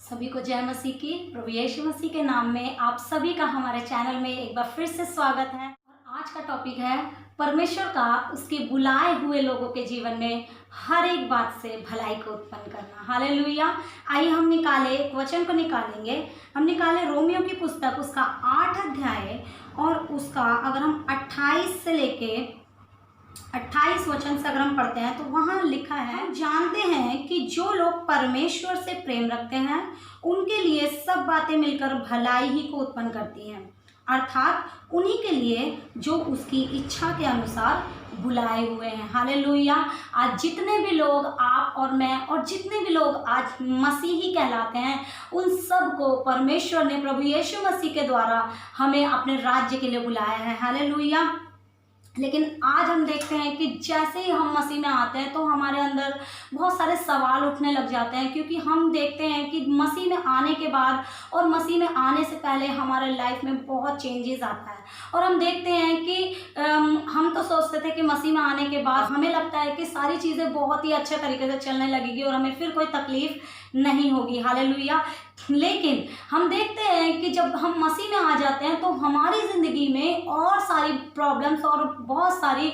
सभी को जय मसीह की। प्रभु यीशु मसीह के नाम में आप सभी का हमारे चैनल में एक बार फिर से स्वागत है। और आज का टॉपिक है परमेश्वर का उसके बुलाए हुए लोगों के जीवन में हर एक बात से भलाई को उत्पन्न करना। हालेलुया। आइए हम एक वचन को निकालेंगे। हम निकाले रोमियो की पुस्तक उसका 8 अध्याय और उसका अगर हम 28 से लेके 28 वचन से अगर हम पढ़ते हैं तो वहाँ लिखा है, हम जानते हैं कि जो लोग परमेश्वर से प्रेम रखते हैं उनके लिए सब बातें मिलकर भलाई ही को उत्पन्न करती हैं, अर्थात उन्हीं के लिए जो उसकी इच्छा के अनुसार बुलाए हुए हैं। हालेलुया। आज जितने भी लोग आप और मैं और जितने भी लोग आज मसीही कहलाते हैं उन सब को परमेश्वर ने प्रभु यीशु मसीह के द्वारा हमें अपने राज्य के लिए बुलाया है। हालेलुया। लेकिन आज हम देखते हैं कि जैसे ही हम मसीह में आते हैं तो हमारे अंदर बहुत सारे सवाल उठने लग जाते हैं, क्योंकि हम देखते हैं कि मसीह में आने के बाद और मसीह में आने से पहले हमारे लाइफ में बहुत चेंजेस आता है। और हम देखते हैं कि हम तो सोचते थे कि मसीह में आने के बाद हमें लगता है कि सारी चीज़ें बहुत ही अच्छे तरीके से चलने लगेगी और हमें फिर कोई तकलीफ नहीं होगी। हालेलुया। लेकिन हम देखते हैं कि जब हम मसीह में आ जाते हैं तो हमारी ज़िंदगी में और सारी प्रॉब्लम्स और बहुत सारी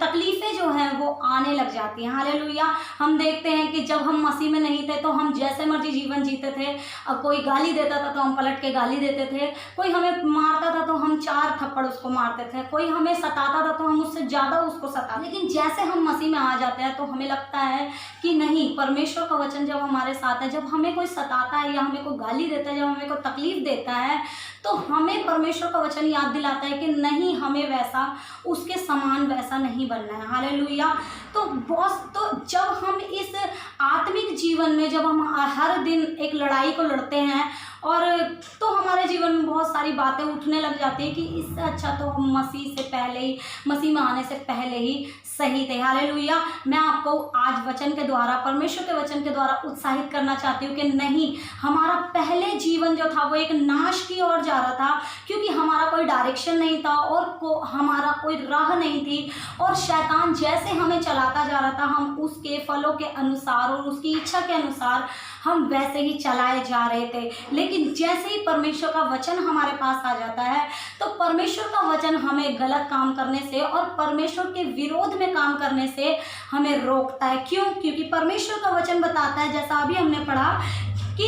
तकलीफ़ें जो हैं वो आने लग जाती हैं। हालेलुया। हम देखते हैं कि जब हम मसीह में नहीं थे तो हम जैसे मर्जी जीवन जीते थे। और कोई गाली देता था तो हम पलट के गाली देते थे, कोई हमें मारता था तो हम 4 थप्पड़ उसको मारते थे, कोई हमें सताता था तो हम उससे ज़्यादा उसको सता। लेकिन जैसे हम मसीह में आ जाते हैं तो हमें लगता है कि नहीं, परमेश्वर का वचन जब हमारे साथ है, जब हमें कोई सताता है या हमें कोई गाली देता है, जब हमें कोई तकलीफ़ देता है तो हमें परमेश्वर का वचन याद दिलाता है कि नहीं, हमें वैसा उसके समान वैसा नहीं बनना है। हालेलुया। तो जब हम इस आत्मिक जीवन में जब हम हर दिन एक लड़ाई को लड़ते हैं और तो हमारे जीवन में बहुत सारी बातें उठने लग जाती है कि इससे अच्छा तो हम मसीह में आने से पहले ही सही थे। हालेलुया। मैं आपको आज वचन के द्वारा, परमेश्वर के वचन के द्वारा उत्साहित करना चाहती हूँ कि नहीं, हमारा पहले जीवन जो था वो एक नाश की ओर जा रहा था, क्योंकि हमारा कोई डायरेक्शन नहीं था और हमारा कोई राह नहीं थी और शैतान जैसे हमें चलाता जा रहा था हम उसके फलों के अनुसार और उसकी इच्छा के अनुसार हम वैसे ही चलाए जा रहे थे। लेकिन जैसे ही परमेश्वर का वचन हमारे पास आ जाता है तो परमेश्वर का वचन हमें गलत काम करने से और परमेश्वर के विरोध में काम करने से हमें रोकता है। क्यों? क्योंकि परमेश्वर का वचन बताता है, जैसा अभी हमने पढ़ा, कि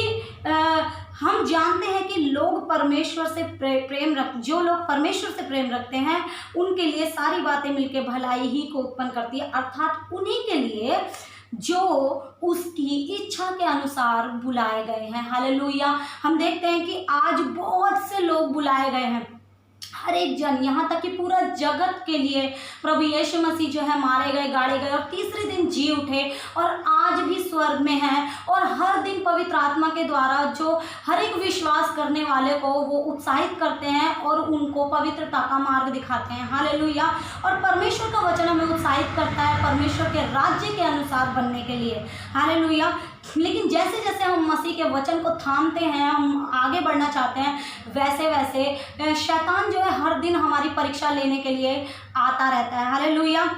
हम जानते हैं कि लोग परमेश्वर से जो लोग परमेश्वर से प्रेम रखते हैं उनके लिए सारी बातें मिलकर भलाई ही को उत्पन्न करती है, अर्थात उन्हीं के लिए जो उसकी इच्छा के अनुसार बुलाए गए हैं। हालेलुया। हम देखते हैं कि आज बहुत से लोग बुलाए गए हैं, हर एक जन, यहाँ तक कि पूरा जगत के लिए प्रभु यीशु मसीह जो है मारे गए, गाड़े गए और तीसरे दिन जी उठे और आज भी स्वर्ग में हैं और हर दिन पवित्र आत्मा के द्वारा जो हर एक विश्वास करने वाले को वो उत्साहित करते हैं और उनको पवित्रता का मार्ग दिखाते हैं। हालेलुया। और परमेश्वर का वचन हमें उत्साहित करता है परमेश्वर के राज्य के अनुसार बनने के लिए। हालेलुया। लेकिन जैसे जैसे हम मसीह के वचन को थामते हैं, हम आगे बढ़ना चाहते हैं, वैसे वैसे शैतान जो है हर दिन हमारी परीक्षा लेने के लिए आता रहता है। हालेलुया।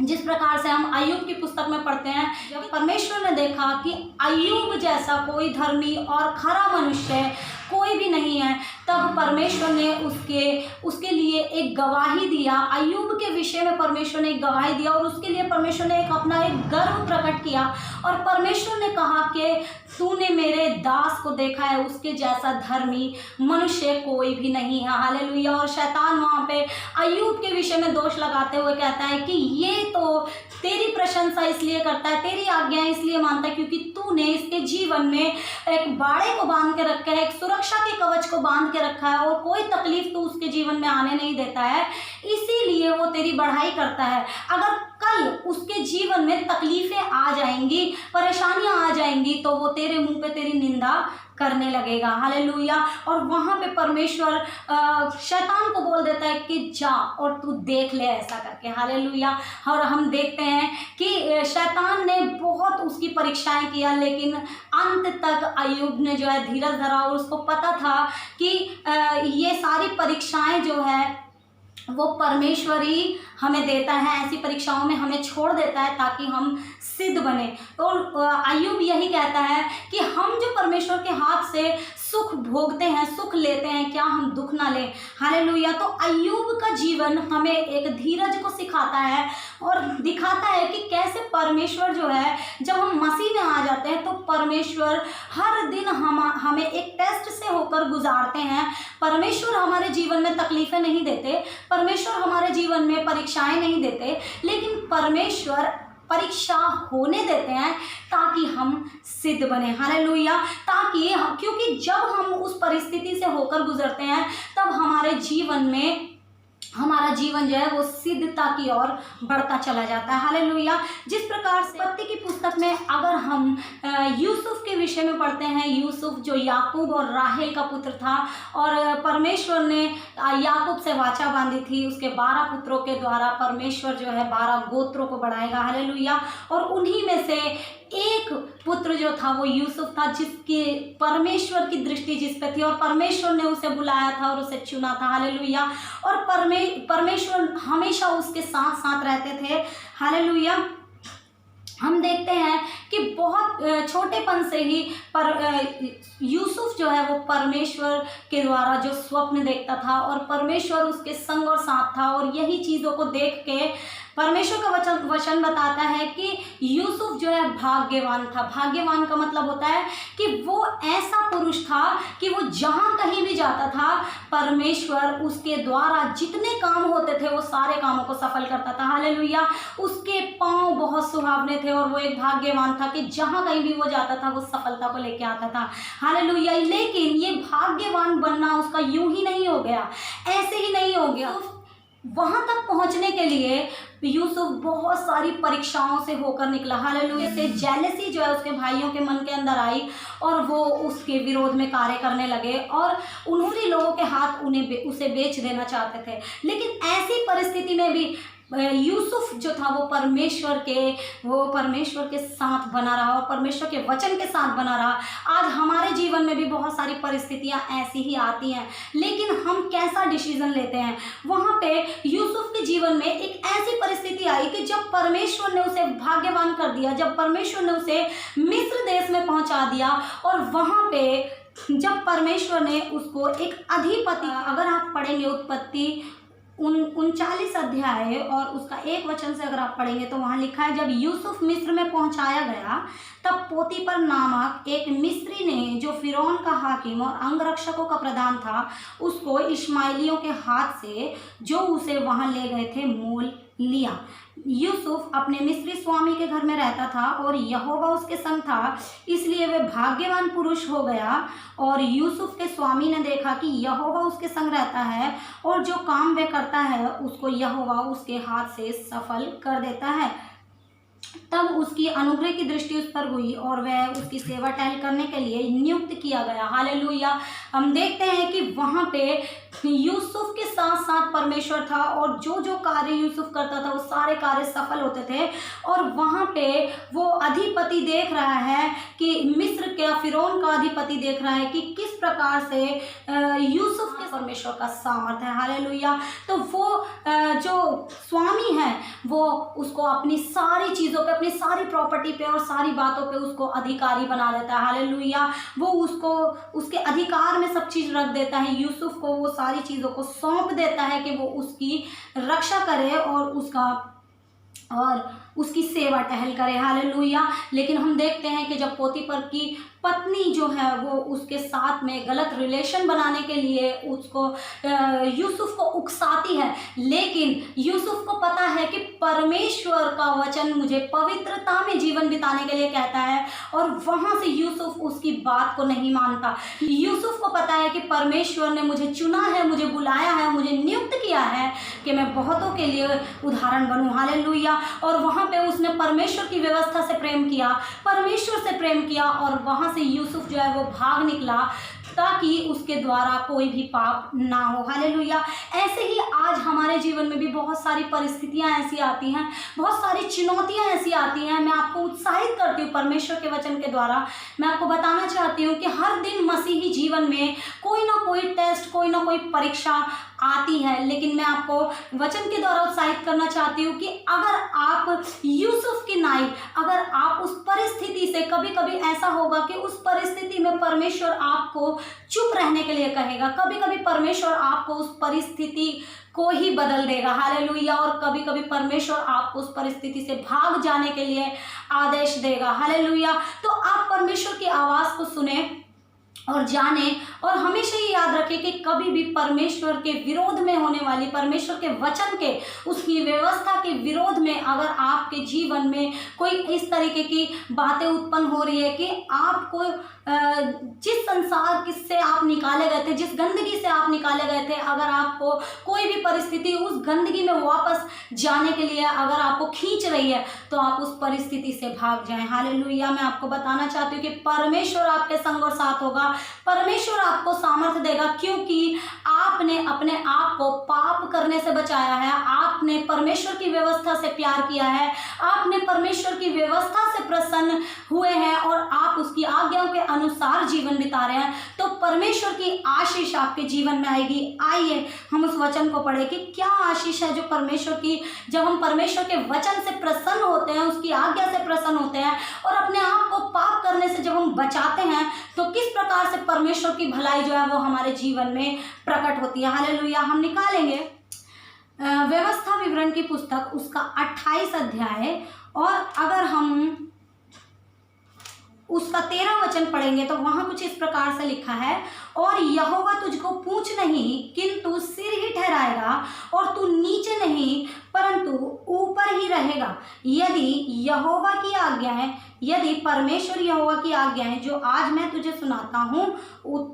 जिस प्रकार से हम अय्यूब की पुस्तक में पढ़ते हैं, जब परमेश्वर ने देखा कि अय्यूब जैसा कोई धर्मी और खरा मनुष्य कोई भी नहीं है, तब परमेश्वर ने उसके लिए एक गवाही दिया। अय्यूब के विषय में परमेश्वर ने एक गवाही दिया और उसके लिए परमेश्वर ने अपना एक गर्व प्रकट किया और परमेश्वर ने कहा कि तूने मेरे दास को देखा है, उसके जैसा धर्मी मनुष्य कोई भी नहीं है। हालेलुया। और शैतान वहाँ पे अय्यूब के विषय में दोष लगाते हुए कहता है कि ये तो तेरी प्रशंसा इसलिए करता है, तेरी आज्ञा इसलिए मानता है क्योंकि तूने इसके जीवन में एक बाड़े को बांध के रखा है, एक सुरक्षा के कवच को बांध के रखा है और कोई तकलीफ तो उसके जीवन में आने नहीं देता है, इसीलिए वो तेरी बढ़ाई करता है। अगर कल उसके जीवन में तकलीफें आ जाएंगी, परेशानियां आ जाएंगी, तो वो तेरे मुंह पे तेरी निंदा करने लगेगा। हालेलुया। और वहाँ पे परमेश्वर शैतान को बोल देता है कि जा और तू देख ले ऐसा करके। हालेलुया। और हम देखते हैं कि शैतान ने बहुत उसकी परीक्षाएं किया, लेकिन अंत तक अय्यूब ने जो है धीरज धरा और उसको पता था कि ये सारी परीक्षाएं जो है वो परमेश्वर ही हमें देता है, ऐसी परीक्षाओं में हमें छोड़ देता है ताकि हम सिद्ध बने। तो अय्यूब यही कहता है कि हम जो परमेश्वर परमेश्वर के हाथ से सुख भोगते हैं, सुख लेते हैं, क्या हम दुख ना लें। हालेलुया। तो अय्यूब का जीवन हमें एक धीरज को सिखाता है और दिखाता है कि कैसे परमेश्वर जो है, जब हम मसीह में आ जाते हैं तो परमेश्वर हर दिन हमें एक टेस्ट से होकर गुजारते हैं। परमेश्वर हमारे जीवन में तकलीफें नहीं देते, परमेश्वर हमारे जीवन में परीक्षाएं नहीं देते, लेकिन परमेश्वर परीक्षा होने देते हैं ताकि हम सिद्ध बने। हालेलुया। ताकि क्योंकि जब हम उस परिस्थिति से होकर गुजरते हैं तब हमारा जीवन जो है वो सिद्धता की ओर बढ़ता चला जाता है। हालेलुया। जिस प्रकार से उत्पत्ति की पुस्तक में अगर हम यूसुफ के विषय में पढ़ते हैं, यूसुफ जो याकूब और राहेल का पुत्र था और परमेश्वर ने याकूब से वाचा बांधी थी, उसके 12 पुत्रों के द्वारा परमेश्वर जो है 12 गोत्रों को बढ़ाएगा। हालेलुया। और उन्हीं में से एक पुत्र जो था वो यूसुफ था, जिसकी परमेश्वर की दृष्टि जिस पे थी और परमेश्वर ने उसे बुलाया था और उसे चुना था। हालेलुया। और परमेश्वर हमेशा उसके साथ साथ रहते थे। हालेलुया। हम देखते हैं कि बहुत छोटेपन से ही यूसुफ जो है वो परमेश्वर के द्वारा जो स्वप्न देखता था और परमेश्वर उसके संग और साथ था, और यही चीज़ों को देख के परमेश्वर का वचन बताता है कि यूसुफ जो है भाग्यवान था। भाग्यवान का मतलब होता है कि वो ऐसा पुरुष था कि वो जहाँ कहीं भी जाता था परमेश्वर उसके द्वारा जितने काम होते थे वो सारे कामों को सफल करता था। हालेलुया। उसके पांव बहुत सुहावने थे और वो एक भाग्यवान था कि जहाँ कहीं भी वो जाता था वो सफलता को लेके आता था। हालेलुया। लेकिन ये भाग्यवान बनना उसका यूं ही नहीं हो गया, ऐसे ही नहीं हो गया। वहां तक पहुंचने के लिए यूसुफ बहुत सारी परीक्षाओं से होकर निकला। हालेलुया। से जेलसी जो है उसके भाइयों के मन के अंदर आई और वो उसके विरोध में कार्य करने लगे और उन्होंने लोगों के हाथ उसे बेच देना चाहते थे। लेकिन ऐसी परिस्थिति में भी यूसुफ जो था वो परमेश्वर के साथ बना रहा और परमेश्वर के वचन के साथ बना रहा। आज हमारे जीवन में भी बहुत सारी परिस्थितियां ऐसी ही आती हैं, लेकिन हम कैसा डिसीजन लेते हैं। वहाँ पे यूसुफ के जीवन में एक ऐसी परिस्थिति आई कि जब परमेश्वर ने उसे भाग्यवान कर दिया, जब परमेश्वर ने उसे मिस्र देश में पहुँचा दिया और वहाँ पे जब परमेश्वर ने उसको एक अधिपति, अगर आप पढ़ेंगे उत्पत्ति 39 अध्याय और उसका 1 वचन से अगर आप पढ़ेंगे तो वहाँ लिखा है, जब यूसुफ मिस्र में पहुँचाया गया तब पोतीपर नामक एक मिस्री ने, जो फिरौन का हाकिम और अंगरक्षकों का प्रधान था, उसको इश्माइलियों के हाथ से जो उसे वहाँ ले गए थे मोल लिया। यूसुफ अपने मिस्री स्वामी के घर में रहता था और यहोवा उसके संग था, इसलिए वह भाग्यवान पुरुष हो गया। और यूसुफ के स्वामी ने देखा कि यहोवा उसके संग रहता है और जो काम वह करता है उसको यहोवा उसके हाथ से सफल कर देता है। तब उसकी अनुग्रह की दृष्टि उस पर हुई और वह उसकी सेवा टहल करने के लिए नियुक्त किया गया। हालेलुया। हम देखते हैं कि वहाँ पे यूसुफ के साथ साथ परमेश्वर था और जो जो कार्य यूसुफ करता था वो सारे कार्य सफल होते थे। और वहाँ पे वो अधिपति देख रहा है कि मिस्र के फिरौन का अधिपति देख रहा है कि किस प्रकार से यूसुफ के परमेश्वर का सामर्थ्य है। हालेलुया। तो वो जो स्वामी है वो उसको अपनी सारी चीज़ों पे, अपनी सारी प्रॉपर्टी पे और सारी बातों पे उसको अधिकारी बना देता है। हालेलुया। वो उसको उसके अधिकार में सब चीज़ रख देता है। यूसुफ को वो सारी चीज़ों को सौंप देता है कि वो उसकी रक्षा करे और उसकी सेवा टहल करे। हालेलुया। लेकिन हम देखते हैं कि जब पोतीपर की पत्नी जो है वो उसके साथ में गलत रिलेशन बनाने के लिए उसको यूसुफ को उकसाती है, लेकिन यूसुफ को पता है कि परमेश्वर का वचन मुझे पवित्रता में जीवन बिताने के लिए कहता है और वहाँ से यूसुफ उसकी बात को नहीं मानता। यूसुफ को पता है कि परमेश्वर ने मुझे चुना है, मुझे बुलाया है, मुझे नियुक्त किया है कि मैं बहुतों के लिए उदाहरण बनूं। हालेलुया। और वहाँ पे उसने परमेश्वर की व्यवस्था से प्रेम किया, परमेश्वर से प्रेम किया और वहाँ से यूसुफ जो है वो भाग निकला ताकि उसके द्वारा कोई भी पाप ना हो। हालेलुया। ऐसे ही आज हमारे जीवन में भी बहुत सारी परिस्थितियां ऐसी आती हैं, बहुत सारी चुनौतियां ऐसी आती हैं। मैं आपको उत्साहित करती हूँ परमेश्वर के वचन के द्वारा। मैं आपको बताना चाहती हूँ कि हर दिन मसीही जीवन में कोई ना कोई टेस्ट, कोई ना कोई परीक्षा आती है, लेकिन मैं आपको वचन के द्वारा उत्साहित करना चाहती हूँ कि अगर आप यूसुफ की नाई, अगर आप उस परिस्थिति से, कभी कभी ऐसा होगा कि उस परिस्थिति में परमेश्वर आपको चुप रहने के लिए कहेगा, कभी कभी परमेश्वर आपको उस परिस्थिति को ही बदल देगा, हालेलुया। और कभी कभी परमेश्वर आपको उस परिस्थिति से भाग जाने के लिए आदेश देगा, हालेलुया। तो आप परमेश्वर की आवाज़ को सुने और जाने, और हमेशा ये याद रखें कि कभी भी परमेश्वर के विरोध में होने वाली, परमेश्वर के वचन के, उसकी व्यवस्था के विरोध में अगर आपके जीवन में कोई इस तरीके की बातें उत्पन्न हो रही है कि आपको जिस संसार किससे आप निकाले गए थे, जिस गंदगी से आप निकाले गए थे, अगर आपको कोई भी परिस्थिति उस गंदगी में वापस जाने के लिए अगर आपको खींच रही है, तो आप उस परिस्थिति से भाग जाएं, हालेलुया। मैं आपको बताना चाहती हूँ कि परमेश्वर आपके संग और साथ होगा, परमेश्वर आपको सामर्थ्य देगा, क्योंकि आपने अपने आप को पाप करने से बचाया है, आपने परमेश्वर की व्यवस्था से प्यार किया है, आपने परमेश्वर की व्यवस्था से प्रसन्न हुए हैं और आप उसकी आज्ञाओं के अनुसार जीवन बिता रहे हैं, तो परमेश्वर की आशीष आपके जीवन में आएगी। आइए हम उस वचन को पढ़ें कि क्या आशीष है जो परमेश्वर की, जब हम परमेश्वर के वचन से प्रसन्न होते हैं, उसकी आज्ञा से प्रसन्न होते हैं और अपने आप को पाप करने से जब हम बचाते हैं, तो किस प्रकार से परमेश्वर की भलाई जो है वो हमारे जीवन में प्रकट होती है, हालेलुया। हम निकालेंगे व्यवस्था विवरण की पुस्तक, उसका 28 अध्याय, और अगर हम उसका 13 वचन पढ़ेंगे तो वहां कुछ इस प्रकार से लिखा है, और यहोवा तुझको पूंछ नहीं किंतु सिर ही ठहराएगा, और तू नीचे नहीं परंतु ऊपर ही रहेगा। यदि यहोवा की आज्ञा है, यदि परमेश्वर यहोवा की आज्ञा है जो आज मैं तुझे सुनाता हूँ,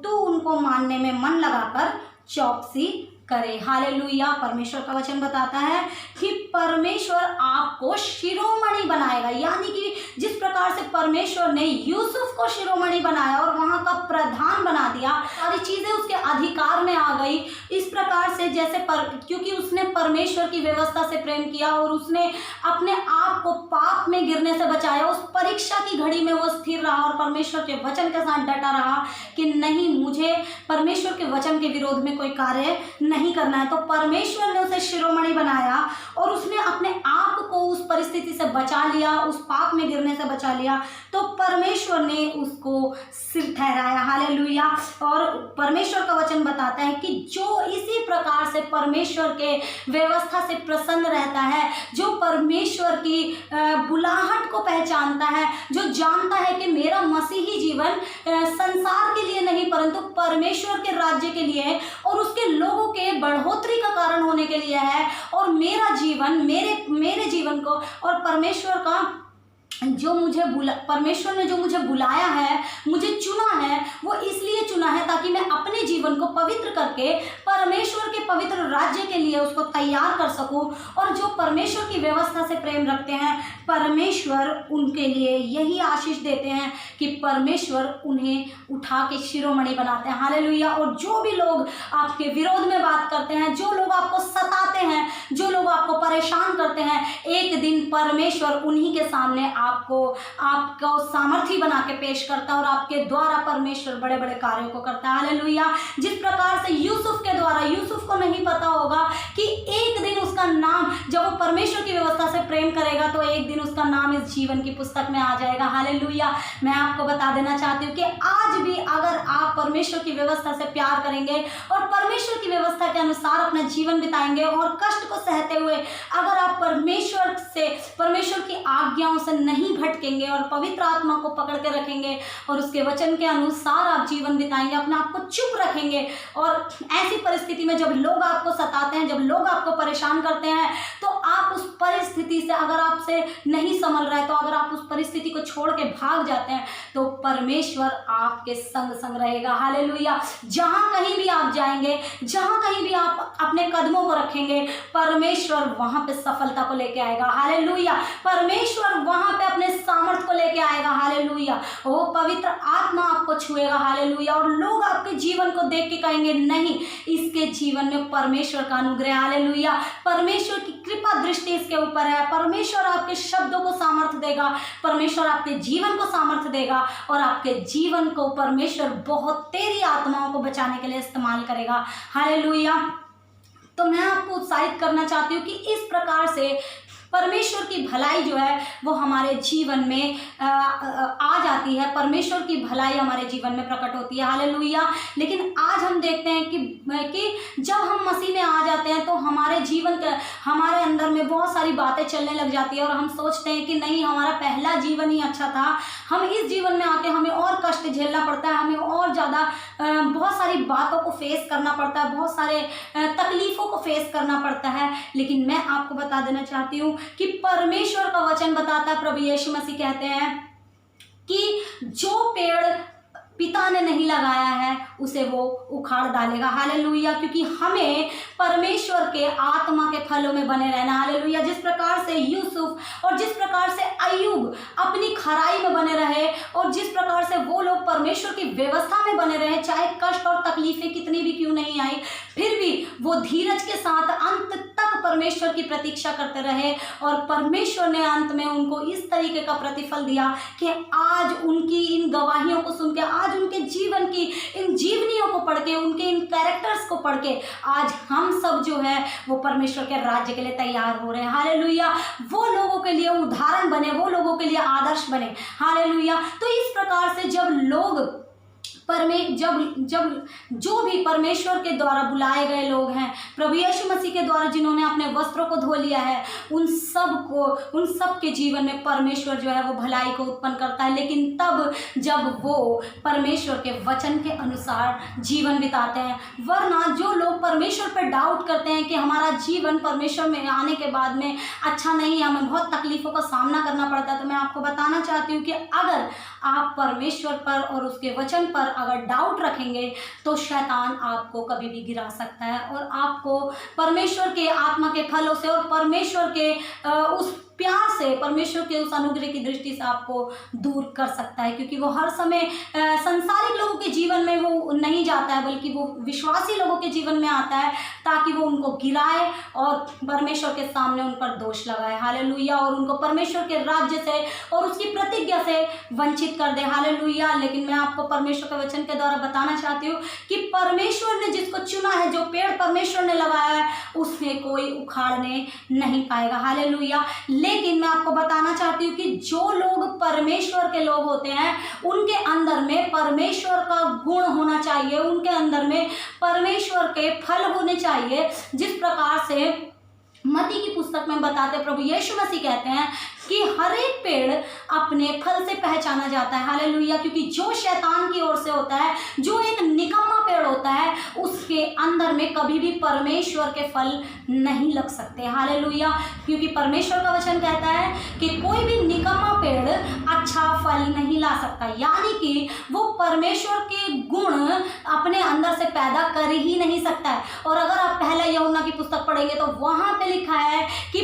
तू उनको मानने में मन लगाकर चौकसी करे, हालेलुया। परमेश्वर का वचन बताता है कि परमेश्वर आपको शिरोमणि बनाएगा, यानी कि जिस प्रकार से परमेश्वर ने यूसुफ को शिरोमणि बनाया और वहां का प्रधान बना दिया, सारी चीजें उसके अधिकार में आ गई, इस प्रकार से जैसे क्योंकि उसने परमेश्वर की व्यवस्था से प्रेम किया और उसने अपने आप को पाप में गिरने से बचाया, उस परीक्षा की घड़ी में वो स्थिर रहा और परमेश्वर के वचन के साथ डटा रहा कि नहीं, मुझे परमेश्वर के वचन के विरोध में कोई कार्य नहीं करना है। तो परमेश्वर ने उसे शिरोमणि बनाया और उसने अपने आप को उस परिस्थिति से बचा लिया, उस पाप में गिरने से बचा लिया, तो परमेश्वर ने उसको सिर ठहराया, हालेलुया। और परमेश्वर का वचन बताता है कि जो इसी प्रकार से परमेश्वर के व्यवस्था से प्रसन्न रहता है, जो परमेश्वर की बुलाहट को पहचानता है, जो जानता है कि मेरा मसीही जीवन संसार के लिए नहीं परंतु परमेश्वर के राज्य के लिए है और उसके लोगों के बढ़ोतरी का कारण होने के लिए है, और मेरा जीवन, मेरे जीवन को और परमेश्वर का जो परमेश्वर ने जो मुझे बुलाया है, मुझे चुना है, वो इसलिए चुना है ताकि मैं अपने जीवन को पवित्र करके परमेश्वर के पवित्र राज्य के लिए उसको तैयार कर सकूं। और जो परमेश्वर की व्यवस्था से प्रेम रखते हैं, परमेश्वर उनके लिए यही आशीष देते हैं कि परमेश्वर उन्हें उठा के शिरोमणि बनाते हैं, हालेलुया। और जो भी लोग आपके विरोध में बात करते हैं, जो लोग आपको सताते हैं, जो लोग आपको परेशान करते हैं, एक दिन परमेश्वर उन्हीं के सामने आपको सामर्थी बना के पेश करता है और आपके द्वारा परमेश्वर बड़े बड़े कार्यों को करता है, हालेलुया। जिस प्रकार से यूसुफ के द्वारा, यूसुफ को नहीं पता होगा कि एक दिन उसका नाम, जब वो परमेश्वर की व्यवस्था से प्रेम करेगा तो एक दिन उसका नाम इस जीवन की पुस्तक में आ जाएगा, हालेलुया। मैं आपको बता देना चाहती हूँ कि आज भी अगर आप परमेश्वर की व्यवस्था से प्यार करेंगे और परमेश्वर की व्यवस्था के अनुसार अपना जीवन बिताएंगे और कष्ट को सहते हुए अगर आप परमेश्वर की आज्ञाओं से नहीं भटकेंगे और पवित्र आत्मा को पकड़ के रखेंगे और उसके वचन के अनुसार आप जीवन बिताएंगे, अपने आप को चुप रखेंगे, और ऐसी परिस्थिति में जब लोग आपको सताते हैं, जब लोग आपको परेशान करते हैं, तो आप उस परिस्थिति से, अगर आपसे नहीं संभल रहा है, तो अगर आप उस परिस्थिति को छोड़ के भाग जाते हैं, तो परमेश्वर आपके संग रहेगा, हालेलुया। जहां कहीं भी आप जाएंगे, जहां कहीं भी आप अपने कदमों को रखेंगे, परमेश्वर वहां पे सफलता को लेके आएगा, हालेलुया। परमेश्वर वहां पे अपने सामर्थ को लेके आएगा, हालेलुया। वो पवित्र आत्मा आपको छुएगा, हालेलुया। और लोग आपके जीवन को देख के कहेंगे नहीं, इसके जीवन में परमेश्वर का अनुग्रह, हालेलुया। परमेश्वर की कृपा दृष्टि इसके ऊपर है। परमेश्वर आपके शब्दों को सामर्थ देगा, परमेश्वर आपके जीवन को सामर्थ देगा और आपके जीवन को परमेश्वर बहुत तेरी आत्माओं को बचाने के लिए इस्तेमाल करेगा, हालेलुया। तो मैं आपको उत्साहित करना चाहती हूँ कि इस प्रकार से परमेश्वर की भलाई जो है वो हमारे जीवन में आ जाती है, परमेश्वर की भलाई हमारे जीवन में प्रकट होती है। हालेलुया। लेकिन आज हम देखते हैं कि जब हम मसीह में आ जाते हैं तो हमारे जीवन के हमारे अंदर में बहुत सारी बातें चलने लग जाती है और हम सोचते हैं कि नहीं, हमारा पहला जीवन ही अच्छा था, हम इस जीवन में आके हमें और कष्ट झेलना पड़ता है, हमें और ज़्यादा बहुत सारी बातों को फेस करना पड़ता है, बहुत सारे तकलीफ़ों को फेस करना पड़ता है। लेकिन मैं आपको बता देना चाहती हूँ कि परमेश्वर का वचन बताता है, प्रभु यीशु मसीह कहते हैं कि जो पेड़ पिता ने नहीं लगाया है उसे वो उखाड़ डालेगा। हालेलुया। क्योंकि हमें परमेश्वर के आत्मा के फलों में बने रहना। हालेलुया। जिस प्रकार से यूसुफ और जिस प्रकार से अय्यूब अपनी खराई में बने रहे और जिस प्रकार से वो लोग परमेश्वर की व्यवस्था में बने रहे, चाहे कष्ट और तकलीफें कितनी भी क्यों नहीं आई, फिर भी वो धीरज के साथ अंत तक परमेश्वर की प्रतीक्षा करते रहे और परमेश्वर ने अंत में उनको इस तरीके का प्रतिफल दिया कि आज उनकी इन गवाहियों को सुन के, आज उनके जीवन की इन जीवनियों को पढ़ के, उनके इन कैरेक्टर्स को पढ़ के आज हम सब जो है वो परमेश्वर के राज्य के लिए तैयार हो रहे हैं। हालेलुया। वो लोगों के लिए उदाहरण बने, वो लोगों के लिए आदर्श बने। हालेलुया। तो इस प्रकार से जब लोग जब जो भी परमेश्वर के द्वारा बुलाए गए लोग हैं, प्रभु यीशु मसीह के द्वारा जिन्होंने अपने वस्त्रों को धो लिया है, उन सब के जीवन में परमेश्वर जो है वो भलाई को उत्पन्न करता है। लेकिन तब जब वो परमेश्वर के वचन के अनुसार जीवन बिताते हैं। वरना जो लोग परमेश्वर पर डाउट करते हैं कि हमारा जीवन परमेश्वर में आने के बाद में अच्छा नहीं है, हमें बहुत तकलीफ़ों का सामना करना पड़ता है, तो मैं आपको बताना चाहती हूँ कि अगर आप परमेश्वर पर और उसके वचन पर अगर डाउट रखेंगे तो शैतान आपको कभी भी गिरा सकता है और आपको परमेश्वर के आत्मा के फलों से और परमेश्वर के उस प्यार से, परमेश्वर के उस अनुग्रह की दृष्टि से आपको दूर कर सकता है। क्योंकि वो हर समय संसारिक लोगों के जीवन में वो नहीं जाता है, बल्कि वो विश्वासी लोगों के जीवन में आता है ताकि वो उनको गिराए और परमेश्वर के सामने उन पर दोष लगाए। हालेलुया। और उनको परमेश्वर के राज्य से और उसकी प्रतिज्ञा से वंचित कर दे। हालेलुया। लेकिन मैं आपको परमेश्वर के वचन के द्वारा बताना चाहती हूँ कि परमेश्वर ने जिसको चुना है, जो पेड़ परमेश्वर ने लगाया है, उससे कोई उखाड़ने नहीं पाएगा। हालेलुया। लेकिन मैं आपको बताना चाहती हूँ कि जो लोग परमेश्वर के लोग होते हैं उनके अंदर में परमेश्वर का गुण होना चाहिए, उनके अंदर में परमेश्वर के फल होने चाहिए। जिस प्रकार से मत्ती की पुस्तक में बताते प्रभु यीशु मसीह कहते हैं कि हर एक पेड़ अपने फल से पहचाना जाता है। हालेलुया। क्योंकि जो शैतान की ओर से होता है, जो एक निकम्मा पेड़ होता है, उसके अंदर में कभी भी परमेश्वर के फल नहीं लग सकते। हालेलुया। क्योंकि परमेश्वर का वचन कहता है कि कोई भी निकम्मा पेड़ अच्छा फल नहीं ला सकता, यानी कि वो परमेश्वर के गुण अपने अंदर से पैदा कर ही नहीं सकता है। और अगर आप पहला यूहन्ना की पुस्तक पढ़ेंगे तो वहां पे लिखा है कि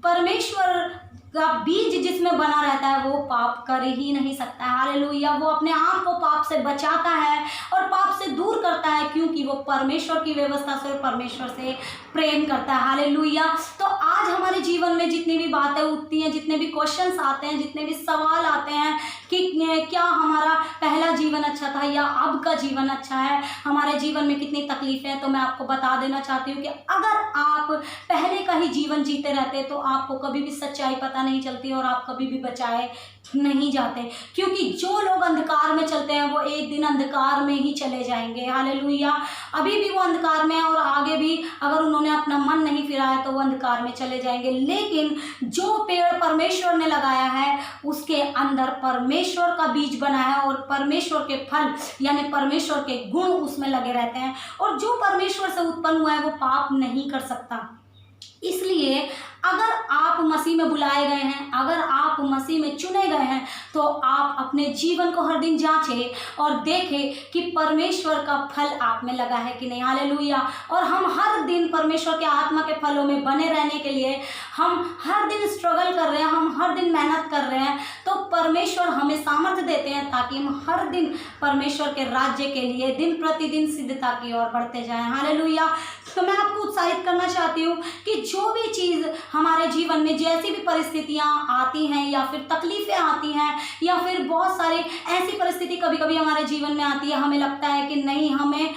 परमेश्वर का बीज जिसमें बना रहता है वो पाप कर ही नहीं सकता है। हालेलुया। वो अपने आप को पाप से बचाता है और पाप से दूर करता है, क्योंकि वो परमेश्वर की व्यवस्था से और परमेश्वर से प्रेम करता है। हालेलुया। तो आज हमारे जीवन में जितनी भी बातें उठती हैं, जितने भी क्वेश्चंस आते हैं, जितने भी सवाल आते हैं कि क्या हमारा पहला जीवन अच्छा था या अब का जीवन अच्छा है, हमारे जीवन में कितनी तकलीफें हैं, तो मैं आपको बता देना चाहती हूँ कि अगर आप पहले का ही जीवन जीते रहते तो आपको कभी भी सच्चाई पता नहीं चलती और आप कभी भी बचाए नहीं जाते। क्योंकि जो लोग अंधकार में चलते हैं वो एक दिन अंधकार में ही चले जाएंगे। हालेलुया। अभी भी वो अंधकार में है और आगे भी अगर उन्होंने अपना मन नहीं फिराया तो वो अंधकार में चले जाएंगे। लेकिन जो पेड़ परमेश्वर ने लगाया है उसके अंदर परमेश्वर का बीज बना है और परमेश्वर के फल यानी परमेश्वर के गुण उसमें लगे रहते हैं, और जो परमेश्वर से उत्पन्न हुआ है वो पाप नहीं कर सकता। इसलिए अगर आप मसीह में बुलाए गए हैं, अगर आप मसीह में चुने गए हैं, तो आप अपने जीवन को हर दिन जांचें और देखें कि परमेश्वर का फल आप में लगा है कि नहीं। हालेलुया। और हम हर दिन परमेश्वर के आत्मा के फलों में बने रहने के लिए हम हर दिन स्ट्रगल कर रहे हैं, हम हर दिन मेहनत कर रहे हैं, तो परमेश्वर हमें सामर्थ्य देते हैं ताकि हम हर दिन परमेश्वर के राज्य के लिए दिन प्रतिदिन सिद्धता की ओर बढ़ते जाएं। हालेलुया। तो मैं आपको उत्साहित करना चाहती हूँ कि जो भी चीज़ हमारे जीवन में, जैसी भी परिस्थितियाँ आती हैं या फिर तकलीफ़ें आती हैं या फिर बहुत सारी ऐसी परिस्थिति कभी कभी हमारे जीवन में आती है, हमें लगता है कि नहीं, हमें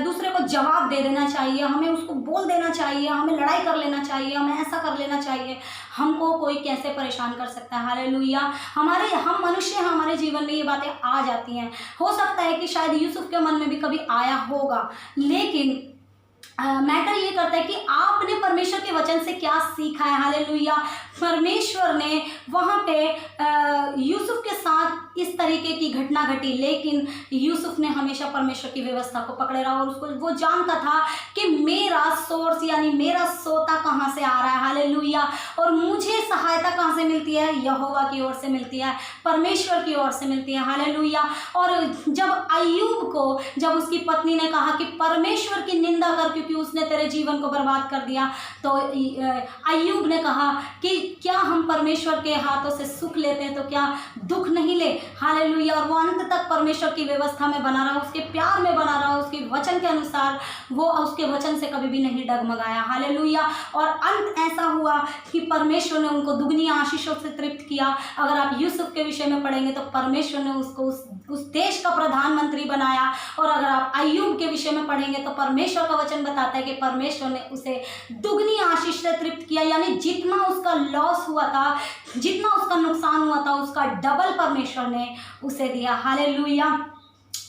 दूसरे को जवाब दे देना चाहिए, हमें उसको बोल देना चाहिए, हमें लड़ाई कर लेना चाहिए, हमें ऐसा कर लेना चाहिए, हमको कोई कैसे परेशान कर सकता है। हालेलुया। हम मनुष्य, हमारे जीवन में ये बातें आ जाती हैं। हो सकता है कि शायद यूसुफ के मन में भी कभी आया होगा, लेकिन मैटर ये करता है कि आपने परमेश्वर के वचन से क्या सीखा है। हालेलुया। परमेश्वर ने वहाँ पे यूसुफ के साथ इस तरीके की घटना घटी, लेकिन यूसुफ ने हमेशा परमेश्वर की व्यवस्था को पकड़े रहा और उसको वो जानता था कि मेरा सोर्स यानी मेरा सोता कहाँ से आ रहा है। हालेलुया। और मुझे सहायता कहाँ से मिलती है? यहोवा की ओर से मिलती है, परमेश्वर की ओर से मिलती है। हालेलुया। और जब अय्यूब को, जब उसकी पत्नी ने कहा कि परमेश्वर की निंदा कर क्योंकि उसने तेरे जीवन को बर्बाद कर दिया, तो अय्यूब ने कहा कि क्या हम परमेश्वर के हाथों से सुख लेते हैं तो क्या दुख नहीं ले। हालेलुया। और वो अंत तक परमेश्वर की व्यवस्था में बना रहा, उसके प्यार में बना रहा, उसके वचन के अनुसार वो उसके वचन से कभी भी नहीं डगमगाया। हालेलुया। और अंत ऐसा हुआ कि परमेश्वर ने उनको दुगनी आशीषों से तृप्त किया। अगर आप यूसुफ के विषय में पढ़ेंगे तो परमेश्वर ने उसको उस देश का प्रधानमंत्री बनाया, और अगर आप अय्यूब के विषय में पढ़ेंगे तो परमेश्वर का वचन बताता है कि परमेश्वर ने उसे दुगनी आशीष से तृप्त किया, यानी जितना उसका लॉस हुआ था, जितना उसका नुकसान हुआ था, उसका डबल परमेश्वर ने उसे दिया। हालेलुया।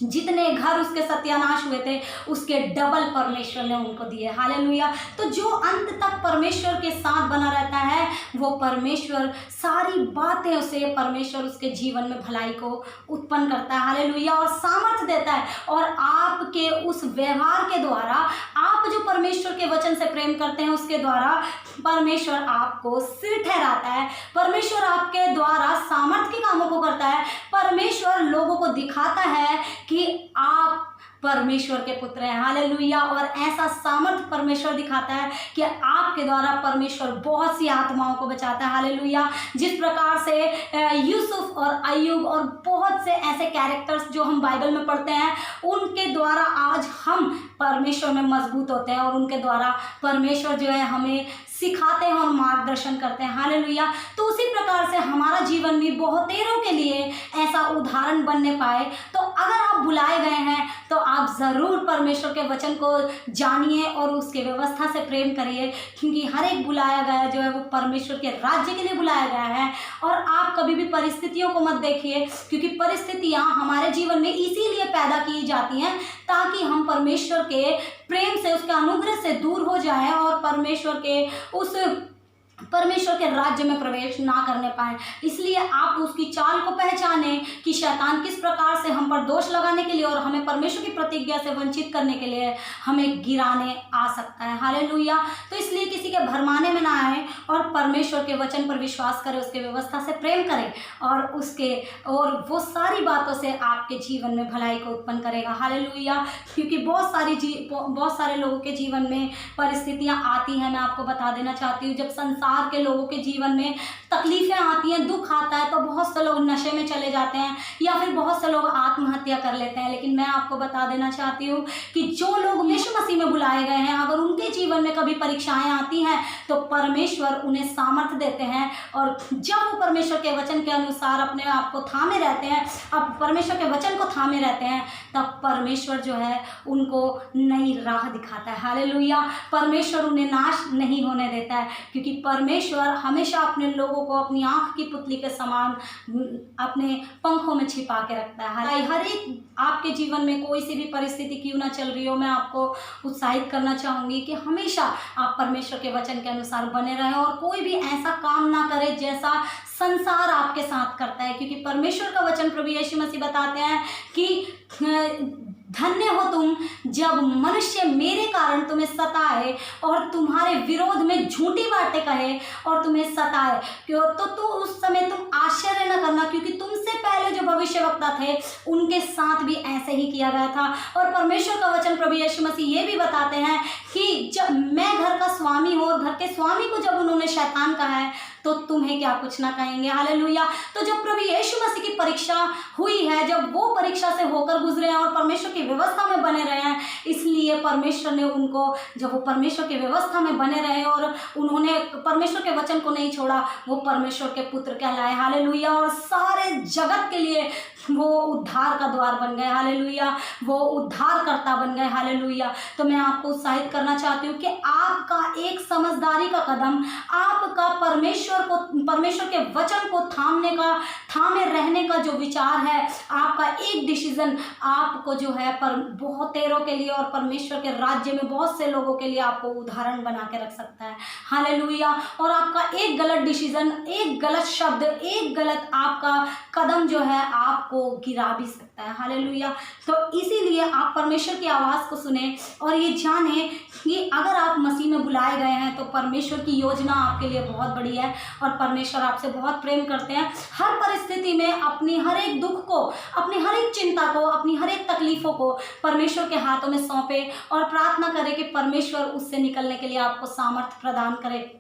जितने घर उसके सत्यानाश हुए थे उसके डबल परमेश्वर ने उनको दिए। हालेलुया। तो जो अंत तक परमेश्वर के साथ बना रहता है वो परमेश्वर सारी बातें उसे, परमेश्वर उसके जीवन में भलाई को उत्पन्न करता है। हालेलुया। और सामर्थ्य देता है, और आपके उस व्यवहार के द्वारा, आप जो परमेश्वर के वचन से प्रेम करते हैं उसके द्वारा परमेश्वर आपको सिर ठहराता है। परमेश्वर आपके द्वारा सामर्थ्य के कामों को करता है। परमेश्वर लोगों को दिखाता है कि आप परमेश्वर के पुत्र हैं। हालेलुया। और ऐसा सामर्थ्य परमेश्वर दिखाता है कि आपके द्वारा परमेश्वर बहुत सी आत्माओं को बचाता है। हालेलुया। जिस प्रकार से यूसुफ और अय्यूब और बहुत से ऐसे कैरेक्टर्स जो हम बाइबल में पढ़ते हैं, उनके द्वारा आज हम परमेश्वर में मजबूत होते हैं, और उनके द्वारा परमेश्वर जो है हमें सिखाते हैं और मार्गदर्शन करते हैं। हालेलुया। तो उसी प्रकार से हमारा जीवन भी बहुतेरों के लिए ऐसा उदाहरण बनने पाए। तो अगर आप बुलाए गए हैं तो आप ज़रूर परमेश्वर के वचन को जानिए और उसके व्यवस्था से प्रेम करिए, क्योंकि हर एक बुलाया गया जो है वो परमेश्वर के राज्य के लिए बुलाया गया है। और आप कभी भी परिस्थितियों को मत देखिए, क्योंकि परिस्थितियाँ हमारे जीवन में इसीलिए पैदा की जाती हैं ताकि हम परमेश्वर के प्रेम से, उसके अनुग्रह से दूर हो जाएं और परमेश्वर के राज्य में प्रवेश ना करने पाए। इसलिए आप उसकी चाल को पहचानें कि शैतान किस प्रकार से हम पर दोष लगाने के लिए और हमें परमेश्वर की प्रतिज्ञा से वंचित करने के लिए हमें गिराने आ सकता है। हालेलुया। तो इसलिए किसी के भरमाने में ना आए और परमेश्वर के वचन पर विश्वास करें, उसके व्यवस्था से प्रेम करें, और वो सारी बातों से आपके जीवन में भलाई को उत्पन्न करेगा। हालेलुया। क्योंकि बहुत सारे लोगों के जीवन में परिस्थितियाँ आती हैं। मैं आपको बता देना चाहती हूँ, जब संसार के लोगों के जीवन में तकलीफें आती हैं, दुख आता है, तो बहुत से लोग नशे में चले जाते हैं या फिर बहुत से लोग आत्महत्या कर लेते हैं। लेकिन मैं आपको बता देना चाहती हूँ कि जो लोग यीशु मसीह में बुलाए गए हैं, अगर उनके जीवन में कभी परीक्षाएं आती हैं तो परमेश्वर उन्हें सामर्थ्य देते हैं, और जब वो परमेश्वर के वचन के अनुसार अपने आप को थामे रहते हैं, अब परमेश्वर के वचन को थामे रहते हैं, तब परमेश्वर जो है उनको नई राह दिखाता है। हालेलुया। परमेश्वर उन्हें नाश नहीं होने देता है, क्योंकि परमेश्वर हमेशा अपने लोगों को अपनी आंख की पुतली के समान अपने पंखों में छिपा के रखता है। हर एक आपके जीवन में कोई सी भी परिस्थिति क्यों ना चल रही हो, मैं आपको उत्साहित करना चाहूँगी कि हमेशा आप परमेश्वर के वचन के अनुसार बने रहें और कोई भी ऐसा काम ना करे जैसा संसार आपके साथ करता है। क्योंकि परमेश्वर का वचन प्रभु यीशु मसीह बताते हैं कि धन्य हो तुम जब मनुष्य मेरे कारण तुम्हें सताए और तुम्हारे विरोध में झूठी बातें कहे और तुम्हें सताए, तो उस समय तुम आश्चर्य न करना, क्योंकि तुमसे पहले जो भविष्यवक्ता थे उनके साथ भी ऐसे ही किया गया था। और परमेश्वर का वचन प्रभु यीशु मसीह ये भी बताते हैं कि जब मैं घर का स्वामी हूँ और घर के स्वामी को जब उन्होंने शैतान कहा है तो तुम्हें क्या कुछ ना कहेंगे। हालेलुया। तो जब प्रभु यीशु मसीह की परीक्षा हुई है, जब वो परीक्षा से होकर गुजरे हैं और परमेश्वर की व्यवस्था में बने रहे हैं, इसलिए परमेश्वर ने उनको, जब वो परमेश्वर की व्यवस्था में बने रहे और उन्होंने परमेश्वर के वचन को नहीं छोड़ा, वो परमेश्वर के पुत्र कहलाए। हालेलुया। और सारे जगत के लिए वो उद्धार का द्वार बन गए। हालेलुया। वो उद्धारकर्ता बन गए। हालेलुया। तो मैं आपको उत्साहित करना चाहती हूँ कि आपका एक समझदारी का कदम, आपका परमेश्वर के वचन को थामे रहने का जो विचार है, आपका एक डिसीजन आपको जो है बहुतेरों के लिए और परमेश्वर के राज्य में बहुत से लोगों के लिए आपको उदाहरण बना के रख सकता है। हालेलुया। और आपका एक गलत डिसीजन, एक गलत शब्द, एक गलत आपका कदम जो है आपको गिरा भी सकता है। हालेलुया। तो इसीलिए आप परमेश्वर की आवाज़ को सुने और ये जाने कि अगर आप मसीह में बुलाए गए हैं तो परमेश्वर की योजना आपके लिए बहुत बड़ी है और परमेश्वर आपसे बहुत प्रेम करते हैं। हर परिस्थिति में अपनी हर एक दुख को, अपनी हर एक चिंता को, अपनी हर एक तकलीफ़ों को परमेश्वर के हाथों में सौंपे और प्रार्थना करें कि परमेश्वर उससे निकलने के लिए आपको सामर्थ्य प्रदान करे।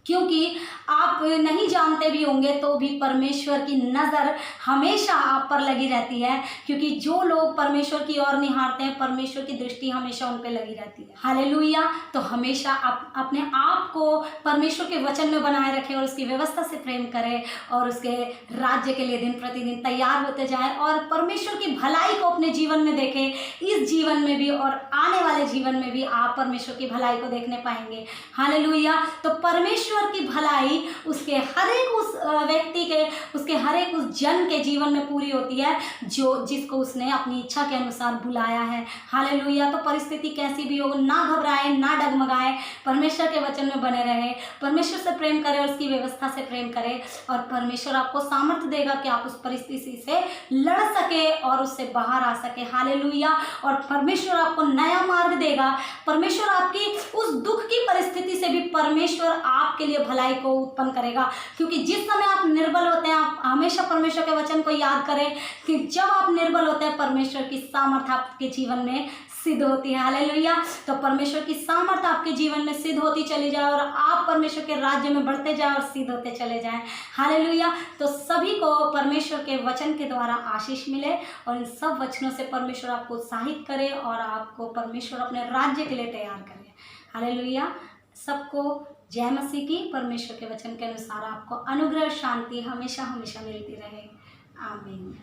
क्योंकि आप नहीं जानते भी होंगे तो भी परमेश्वर की नज़र हमेशा आप पर लगी रहती है, क्योंकि जो लोग परमेश्वर की ओर निहारते हैं, परमेश्वर की दृष्टि हमेशा उन पे लगी रहती है। हालेलुया। तो हमेशा आप अपने आप को परमेश्वर के वचन में बनाए रखें और उसकी व्यवस्था से प्रेम करें और उसके राज्य के लिए दिन प्रतिदिन तैयार होते जाएं और परमेश्वर की भलाई को अपने जीवन में देखें। इस जीवन में भी और आने वाले जीवन में भी आप परमेश्वर की भलाई को देखने पाएंगे। हालेलुया। तो परमेश्वर की भलाई उसके हर एक उस व्यक्ति के, उसके हर एक उस जन के जीवन में पूरी होती है जिसको उसने अपनी इच्छा के अनुसार बुलाया है। हालेलुया। तो परिस्थिति कैसी भी हो, ना घबराएं, ना डगमगाएं, परमेश्वर के वचन में बने रहें, परमेश्वर से प्रेम करें और उसकी व्यवस्था से प्रेम करें और परमेश्वर आपको सामर्थ्य देगा कि आप उस परिस्थिति से लड़ सके और उससे बाहर आ सके। हालेलुया। और परमेश्वर आपको नया मार्ग देगा। परमेश्वर आपकी उस दुख की परिस्थिति से भी परमेश्वर आपके लिए भलाई को उत्पन्न करेगा, क्योंकि जिस समय आप निर्बल होते हैं, आप हमेशा परमेश्वर के वचन को याद करें कि जब आप निर्बल होते हैं परमेश्वर की सामर्थ्य आपके जीवन में सिद्ध होती है। हालेलुया। तो परमेश्वर की सामर्थ्य आपके जीवन में सिद्ध होती चली जाए और आप परमेश्वर के राज्य में बढ़ते जाए और सिद्ध होते चले जाएं। हालेलुया। तो सभी को परमेश्वर के वचन के द्वारा आशीष मिले और इन सब वचनों से परमेश्वर आपको उत्साहित करे और आपको परमेश्वर अपने राज्य के लिए तैयार करे। हालेलुया। सबको जय मसीह की। परमेश्वर के वचन के अनुसार आपको अनुग्रह शांति हमेशा हमेशा मिलती रहे। आमीन।